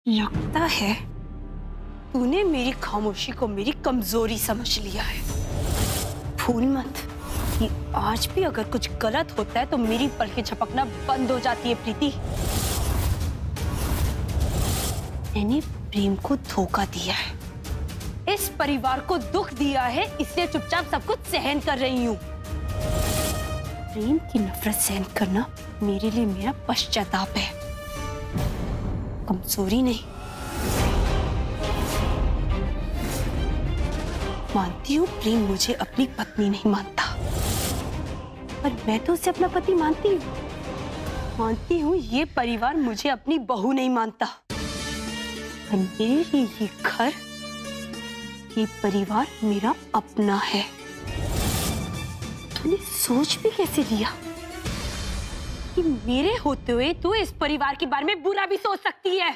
लगता है तूने मेरी खामोशी को मेरी कमजोरी समझ लिया है। भूल मत कि आज भी अगर कुछ गलत होता है तो मेरी पलकें झपकना बंद हो जाती है प्रीति। मैंने प्रेम को धोखा दिया है, इस परिवार को दुख दिया है, इसलिए चुपचाप सब कुछ सहन कर रही हूँ। प्रेम की नफरत सहन करना मेरे लिए मेरा पश्चाताप है, कमजोरी नहीं। मानती हूँ प्रेम मुझे अपनी पत्नी नहीं मानता, पर मैं तो उसे अपना पति मानती हूँ। मानती हूँ ये परिवार मुझे अपनी बहू नहीं मानता, पर मेरे लिए ये घर, ये परिवार मेरा अपना है। तूने सोच भी कैसे लिया कि मेरे होते हुए तू इस परिवार के बारे में बुरा भी सोच सकती है?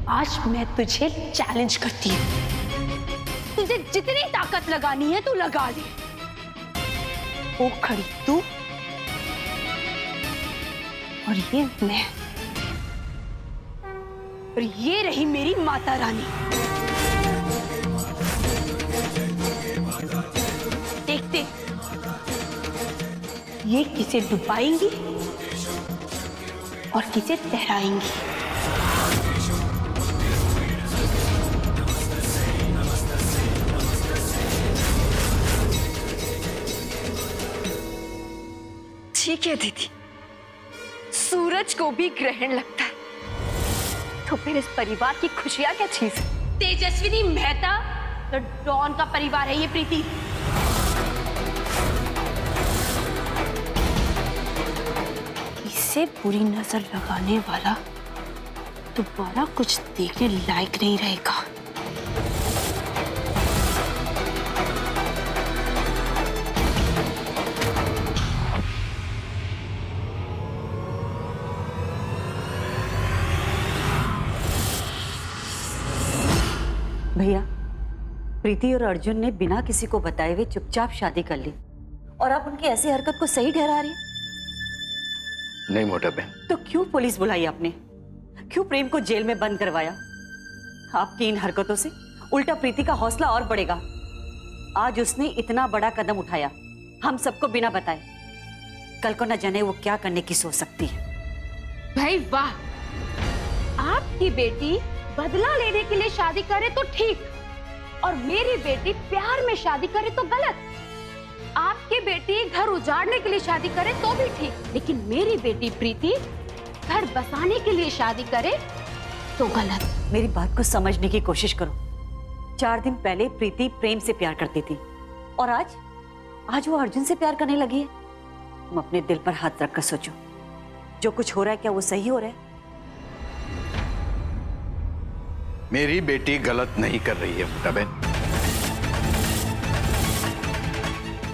आज मैं तुझे चैलेंज करती हूँ, तुझे जितनी ताकत लगानी है तू लगा ले। वो खड़ी तू और ये मैं, और ये रही मेरी माता रानी। देखते ये किसे डुबाएंगी और किसे तैराएंगी। ठीक है दीदी, सूरज को भी ग्रहण लगता है, तो फिर इस परिवार की खुशियां क्या चीज है? तेजस्विनी मेहता तो डॉन का परिवार है ये प्रीति। इसे बुरी नजर लगाने वाला दोबारा कुछ देखने लायक नहीं रहेगा। भैया, प्रीति और अर्जुन ने बिना किसी को बताए हुए चुपचाप शादी कर ली और आप उनकी ऐसी हरकत को सही ठहरा रही? नहीं मोटा बहन। तो क्यों पुलिस बुलाई आपने? क्यों प्रेम को जेल में बंद करवाया? आपकी इन हरकतों से उल्टा प्रीति का हौसला और बढ़ेगा। आज उसने इतना बड़ा कदम उठाया हम सबको बिना बताए, कल को न जाने वो क्या करने की सोच सकती है। भाई वाह, आपकी बेटी बदला लेने के लिए शादी करे तो ठीक, और मेरी बेटी प्यार में शादी करे तो गलत। आपकी बेटी घर उजाड़ने के लिए शादी करे तो भी ठीक, लेकिन मेरी बेटी प्रीति घर बसाने के लिए शादी करे तो गलत। मेरी बात को समझने की कोशिश करो। 4 दिन पहले प्रीति प्रेम से प्यार करती थी और आज वो अर्जुन से प्यार करने लगी है। तुम अपने दिल पर हाथ रखकर सोचो, जो कुछ हो रहा है क्या वो सही हो रहा है? मेरी बेटी गलत नहीं कर रही है मोटा बहन,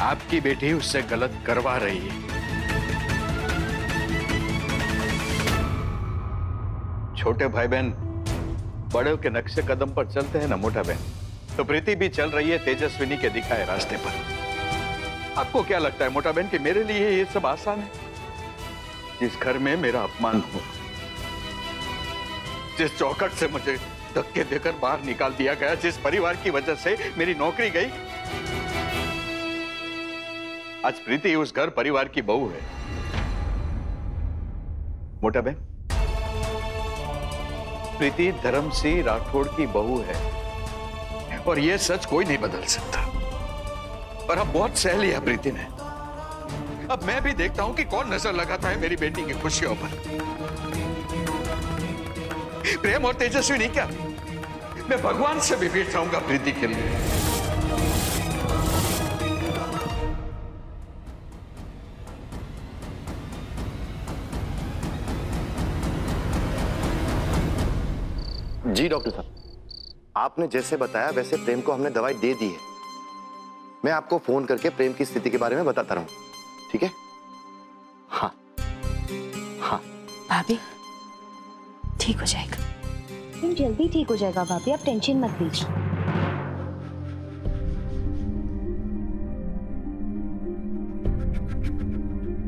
आपकी बेटी उससे गलत करवा रही है। छोटे भाई बहन बड़ों के नक्शे कदम पर चलते हैं ना मोटा बहन, तो प्रीति भी चल रही है तेजस्विनी के दिखाए रास्ते पर। आपको क्या लगता है मोटा बहन कि मेरे लिए ये सब आसान है? जिस घर में मेरा अपमान हो, जिस चौखट से मुझे धक्के देकर बाहर निकाल दिया गया, जिस परिवार की वजह से मेरी नौकरी गई, आज प्रीति उस घर परिवार की बहू है। मोटा बहन, प्रीति धर्मसिंह राठौड़ की बहू है और यह सच कोई नहीं बदल सकता। पर अब बहुत सह लिया प्रीति ने। अब मैं भी देखता हूं कि कौन नजर लगाता है मेरी बेटी की खुशियों पर। प्रेम और तेजस्विनी क्या, मैं भगवान से भी फिर चाहूंगा प्रीति के लिए। जी डॉक्टर साहब, आपने जैसे बताया वैसे प्रेम को हमने दवाई दे दी है। मैं आपको फोन करके प्रेम की स्थिति के बारे में बताता रहूं, ठीक है? हाँ हाँ। भाभी ठीक हो जाएगा, जल्दी ठीक हो जाएगा भाभी, आप टेंशन मत लीजिए।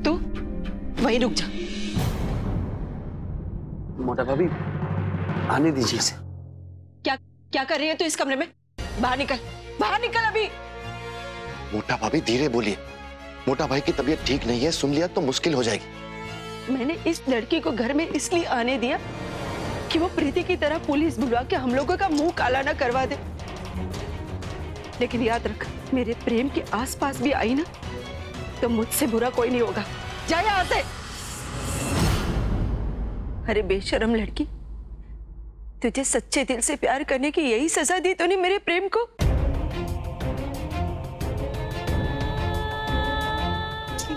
तू वहीं रुक जा। मोटा भाभी आने दीजिए इसे। क्या क्या कर रही है तू इस कमरे में? बाहर निकल, बाहर निकल अभी। मोटा भाभी धीरे बोलिए, मोटा भाई की तबीयत ठीक नहीं है, सुन लिया तो मुश्किल हो जाएगी। मैंने इस लड़की को घर में इसलिए आने दिया कि वो प्रीति की तरह पुलिस बुलवा के हम लोगों का मुंह काला ना करवा दे। लेकिन याद रख, मेरे प्रेम के आसपास भी आई ना तो मुझसे बुरा कोई नहीं होगा। जा यहाँ से। अरे बेशरम लड़की, तुझे सच्चे दिल से प्यार करने की यही सजा दी तूने मेरे प्रेम को?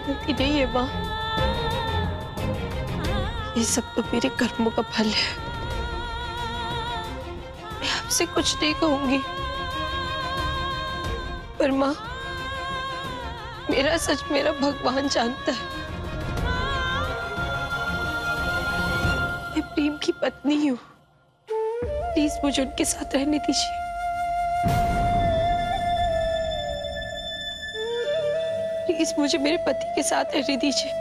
गलती नहीं है माँ, ये सब तो मेरे कर्मों का फल है। मैं आपसे कुछ नहीं कहूंगी, पर माँ मेरा सच मेरा भगवान जानता है। मैं प्रेम की पत्नी हूँ, प्लीज मुझे उनके साथ रहने दीजिए। प्लीज मुझे मेरे पति के साथ रहने दीजिए,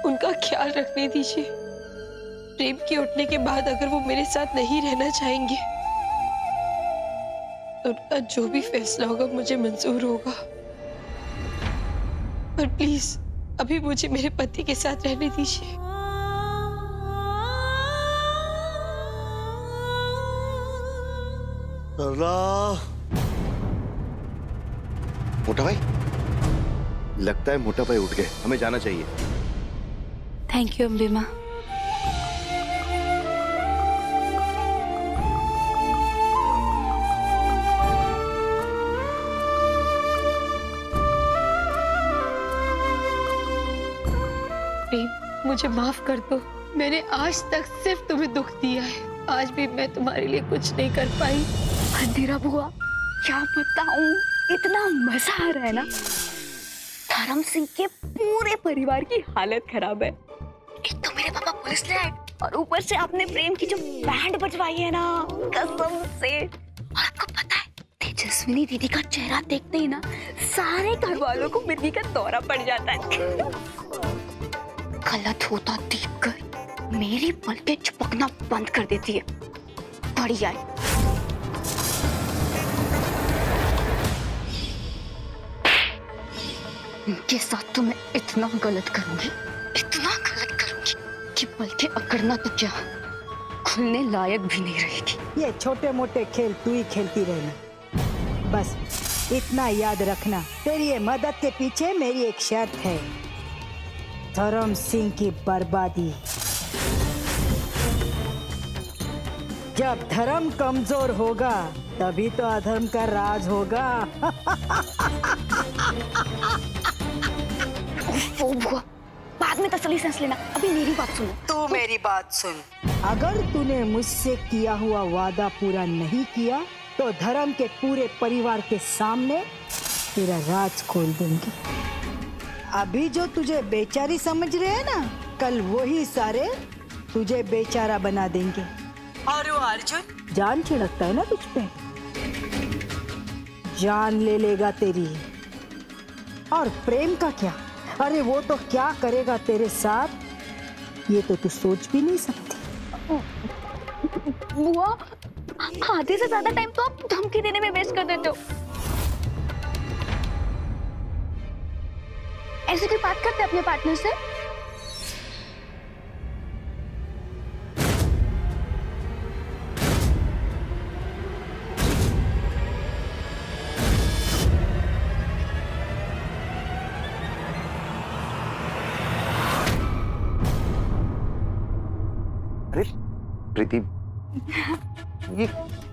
उनका ख्याल रखने दीजिए। प्रेम के उठने के बाद अगर वो मेरे साथ नहीं रहना चाहेंगे तो उनका जो भी फैसला होगा मुझे मंजूर होगा, पर प्लीज अभी मुझे मेरे पति के साथ रहने दीजिए। मोटा भाई, लगता है मोटा भाई उठ गए, हमें जाना चाहिए। थैंक यू अम्बे माँ। प्रेम, मुझे माफ कर दो। मैंने आज तक सिर्फ तुम्हें दुख दिया है। आज भी मैं तुम्हारे लिए कुछ नहीं कर पाई। अंधेरा बुआ, क्या बताऊं, इतना मजा आ रहा है ना। धर्म सिंह के पूरे परिवार की हालत खराब है। एक तो मेरे पापा पुलिस ले आए और ऊपर से आपने प्रेम की जो बैंड बजवाई है ना, कसम से। और आपको पता है, तेजस्विनी दीदी का चेहरा देखते ही ना सारे घर वालों को मिर्गी का दौरा पड़ जाता है। गलत होता देखकर मेरी पलकें झपकना बंद कर देती है। बढ़िया है। इनके साथ तो मैं इतना गलत करूंगी कि पलकें अकड़ना तो क्या, खुलने लायक भी नहीं रहेगी। ये छोटे मोटे खेल तू ही खेलती रहना, बस इतना याद रखना। तेरी ये मदद के पीछे मेरी एक शर्त है, धर्म सिंह की बर्बादी। जब धर्म कमजोर होगा तभी तो अधर्म का राज होगा। वो बुआ, बाद में तसल्ली सांस लेना, अभी मेरी बात सुनो। तू मेरी बात सुन। अगर तूने मुझसे किया हुआ वादा पूरा नहीं किया तो धर्म के पूरे परिवार के सामने तेरा राज खोल दूंगी। अभी जो तुझे बेचारी समझ रहे हैं ना, कल वही सारे तुझे बेचारा बना देंगे। और वो अर्जुन, जान छिड़कता है ना तुझ पे, जान ले लेगा तेरी। और प्रेम का क्या, अरे वो तो क्या करेगा तेरे साथ ये तो तू सोच भी नहीं सकती। बुआ, आधे से ज्यादा टाइम तो आप धमकी देने में वेस्ट कर देते हो। ऐसे कोई बात करते अपने पार्टनर से? अरे प्रीति, ये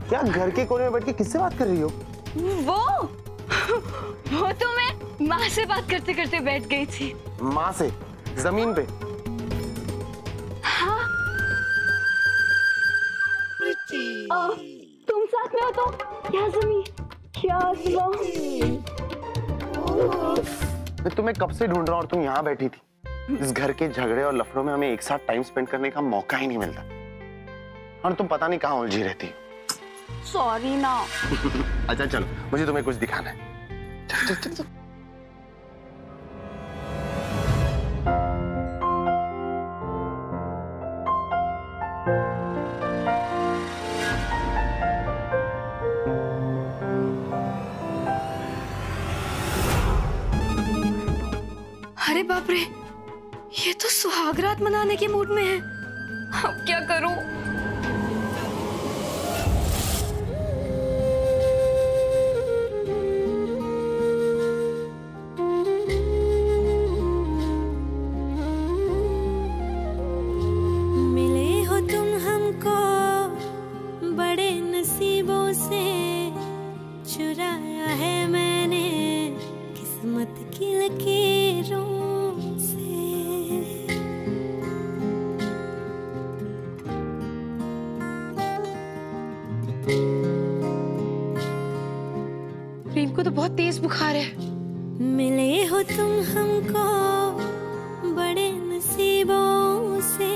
क्या घर के कोने में बैठ के किससे बात कर रही हो? वो तो मैं माँ से बात करते करते बैठ गई थी। माँ से? जमीन पे? हाँ। तुम साथ में हो तो क्या जमीन, क्या आसमान। मैं तुम्हें कब से ढूंढ रहा हूँ और तुम यहाँ बैठी थी। इस घर के झगड़े और लफड़ों में हमें एक साथ टाइम स्पेंड करने का मौका ही नहीं मिलता, और तुम पता नहीं कहाँ उलझी रहती। सॉरी ना। अच्छा चलो, मुझे तुम्हें कुछ दिखाना है। चल चल चल चल। अरे बाप रे, ये तो सुहागरात मनाने के मूड में है। अब क्या करूं? मिले हो तुम हमको बड़े नसीबों से, चुराया है मैंने किस्मत की लकीरों से। प्रेम को तो बहुत तेज बुखार है। मिले हो तुम हमको बड़े नसीबों से,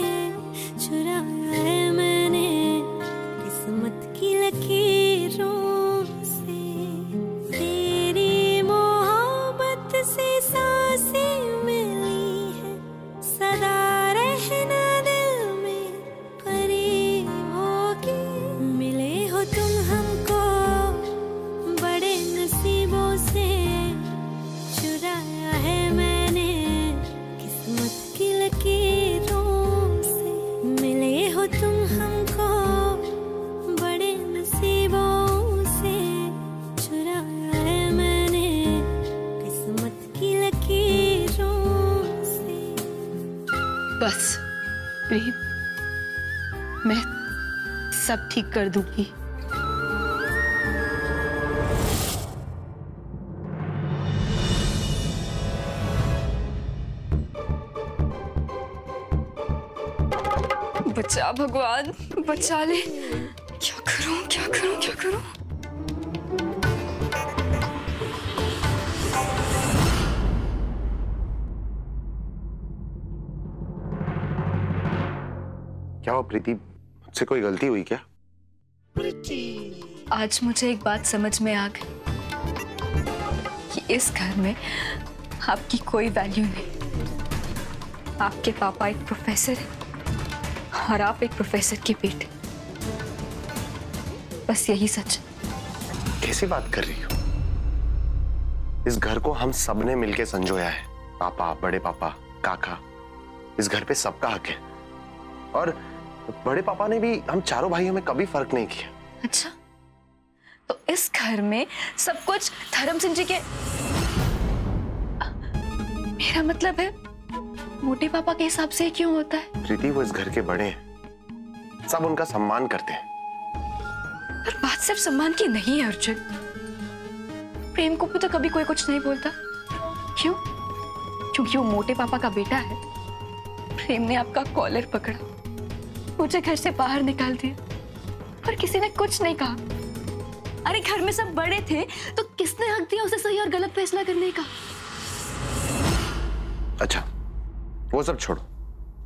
चुराया है मैंने किस्मत की लकीरों से। तेरी मोहब्बत से सांसें मिली है, सदा रहना दिल में करीब होगी। मिले हो तुम हमको बड़े नसीबों से, चुराया है मैंने किस्मत की लकीरों से। मिले हो तुम हमको बड़े नसीबों से, चुराया है मैंने किस्मत की लकीरों से। बस प्रेम, मैं सब ठीक कर दूंगी। बचा भगवान, बचा ले। क्या करूं, क्या करूं, क्या करूं? क्या हो प्रीति, मुझसे कोई गलती हुई क्या? आज मुझे एक बात समझ में आ गई कि इस घर में आपकी कोई वैल्यू नहीं। आपके पापा एक प्रोफेसर हैं और आप एक प्रोफेसर की बेटी। बस यही सच। कैसी बात कर रही हो? इस घर को हम सबने मिलके संजोया है। पापा, बड़े पापा, काका, इस घर पे सबका हक है। और बड़े पापा ने भी हम चारों भाइयों में कभी फर्क नहीं किया। अच्छा, तो इस घर में सब कुछ धर्म सिंह जी के। मेरा मतलब है मोटे पापा के हिसाब से क्यों होता है? प्रीति, वो इस घर के बड़े हैं, सब उनका सम्मान करते हैं। पर बात सिर्फ सम्मान की नहीं है अर्जुन। प्रेम को भी तो कभी कोई कुछ नहीं बोलता। क्यों? क्योंकि वो मोटे पापा का बेटा है। प्रेम ने आपका कॉलर पकड़ा, मुझे घर से बाहर निकाल दिया, पर किसी ने कुछ नहीं कहा। अरे घर में सब बड़े थे तो किसने हक दिया उसे सही और गलत फैसला करने का? अच्छा, वो सब छोड़ो,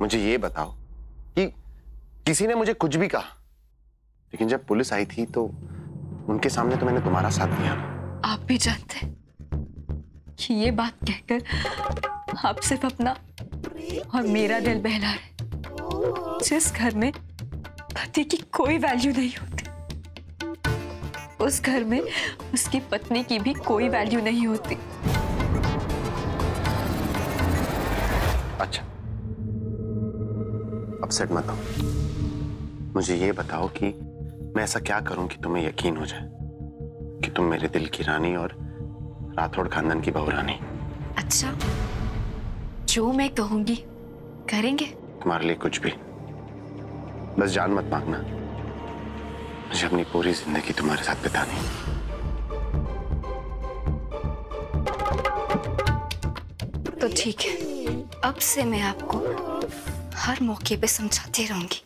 मुझे ये बताओ कि किसी ने मुझे कुछ भी कहा, लेकिन जब पुलिस आई थी तो उनके सामने तो मैंने तुम्हारा साथ दिया। आप भी जानते हैं कि ये बात कहकर आप सिर्फ अपना और मेरा दिल बहला रहे। जिस घर में पति की कोई वैल्यू नहीं होती, उस घर में उसकी पत्नी की भी कोई वैल्यू नहीं होती। अच्छा, अपसेट मत हो। मुझे ये बताओ कि मैं ऐसा क्या करूं कि तुम्हें यकीन हो जाए कि तुम मेरे दिल की रानी और राठौड़ खानदान की बहुरानी। अच्छा, जो मैं कहूंगी करेंगे? तुम्हारे लिए कुछ भी, बस जान मत मांगना। मुझे अपनी पूरी जिंदगी तुम्हारे साथ बितानी। तो ठीक है, अब से मैं आपको हर मौके पे समझाती रहूंगी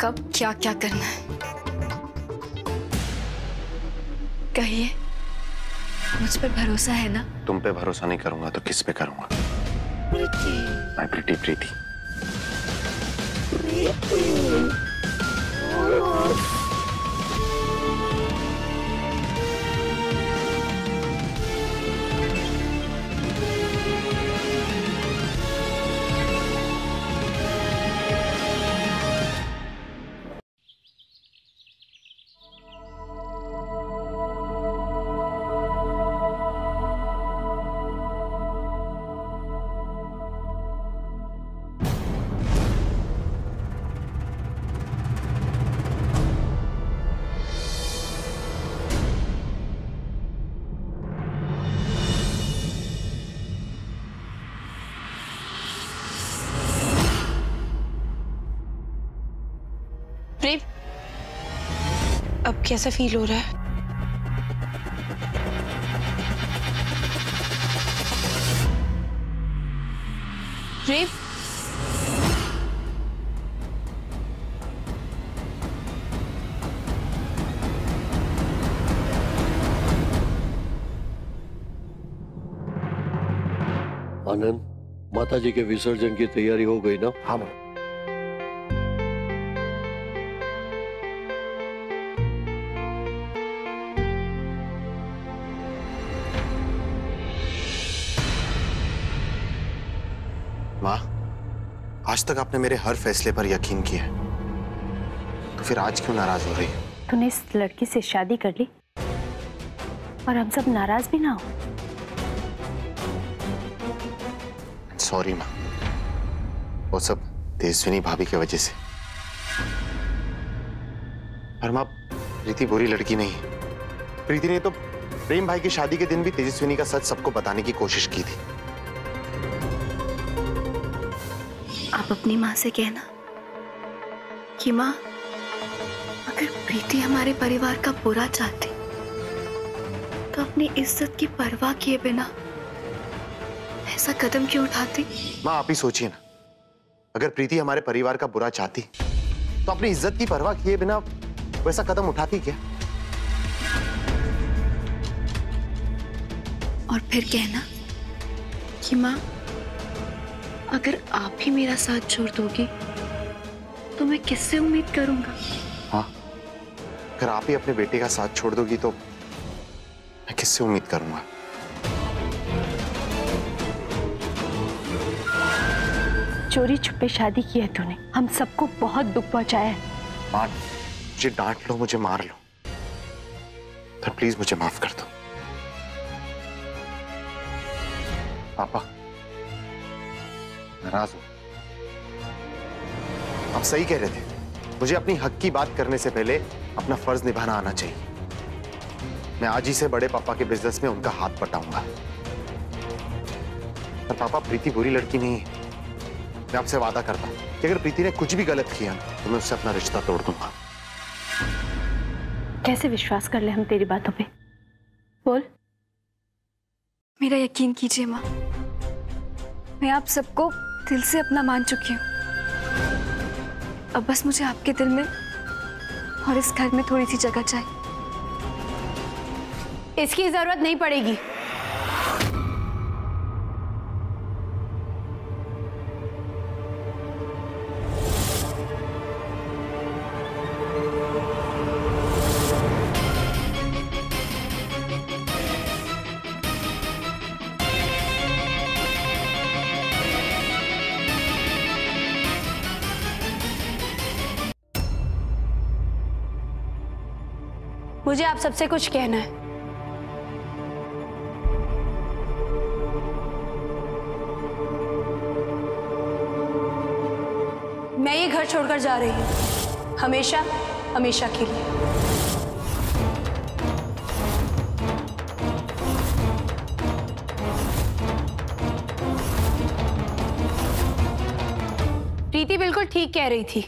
कब क्या क्या करना है। कहिए, मुझ पर भरोसा है ना? तुम पे भरोसा नहीं करूंगा तो किस पे करूंगा? माय प्रीटी प्रीति। अब कैसा फील हो रहा है? रेव, आनंद, माताजी के विसर्जन की तैयारी हो गई ना? हाँ माँ, आज तक आपने मेरे हर फैसले पर यकीन किया, तो फिर आज क्यों नाराज हो रही है? तूने इस लड़की से शादी कर ली और हम सब नाराज भी ना हो। सॉरी माँ, वो सब तेजस्विनी भाभी की वजह से। पर माँ, प्रीति बुरी लड़की नहीं है। प्रीति ने तो प्रेम भाई की शादी के दिन भी तेजस्विनी का सच सबको बताने की कोशिश की थी। आप अपनी माँ से कहना कि माँ, अगर प्रीति हमारे परिवार का बुरा चाहती तो अपनी इज्जत की परवाह किए बिना ऐसा कदम क्यों उठाती? माँ, आप ही सोचिए ना, अगर प्रीति हमारे परिवार का बुरा चाहती तो अपनी इज्जत की परवाह किए बिना वैसा कदम उठाती क्या? और फिर कहना कि माँ, अगर आप ही मेरा साथ छोड़ दोगी तो मैं किससे उम्मीद करूंगा? हाँ, अगर आप ही अपने बेटे का साथ छोड़ दोगी तो मैं किससे उम्मीद करूंगा? चोरी छुपे शादी की है तूने, हम सबको बहुत दुख पहुंचाया है। माँ, मुझे डांट लो, मुझे मार लो, पर प्लीज मुझे माफ कर दो। पापा नाराज हो? आप सही कह रहे थे, मुझे अपनी हक की बात करने से पहले अपना फर्ज निभाना आना चाहिए। मैं आज ही से बड़े पापा के बिजनेस में उनका हाथ बटाऊंगा। पर पापा, प्रीति बुरी लड़की नहीं है। मैं आपसे वादा करता हूं कि अगर प्रीति ने कुछ भी गलत किया तो मैं उससे अपना रिश्ता तोड़ दूंगा। कैसे विश्वास कर ले हम तेरी बातों पे? बोल। मेरा यकीन कीजिए माँ, मैं आप सबको दिल से अपना मान चुकी हूँ। अब बस मुझे आपके दिल में और इस घर में थोड़ी सी जगह चाहिए। इसकी जरूरत नहीं पड़ेगी। मुझे आप सबसे कुछ कहना है। मैं ये घर छोड़कर जा रही हूँ, हमेशा हमेशा के लिए। प्रीति बिल्कुल ठीक कह रही थी।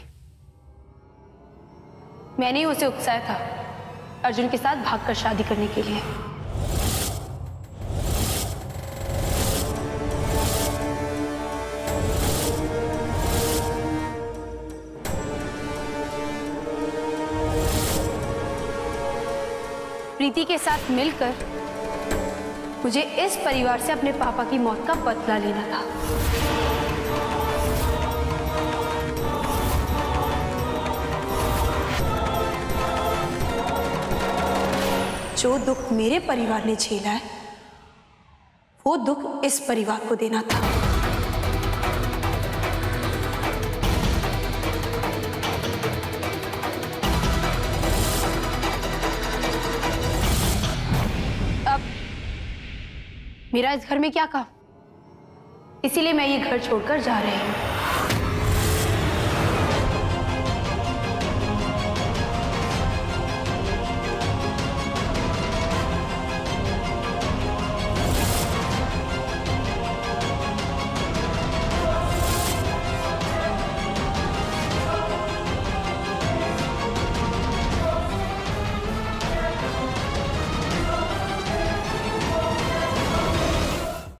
मैंने ही उसे उकसाया था अर्जुन के साथ भागकर शादी करने के लिए। प्रीति के साथ मिलकर मुझे इस परिवार से अपने पापा की मौत का बदला लेना था। जो दुख मेरे परिवार ने झेला है, वो दुख इस परिवार को देना था। अब मेरा इस घर में क्या काम? इसीलिए मैं ये घर छोड़कर जा रही हूँ।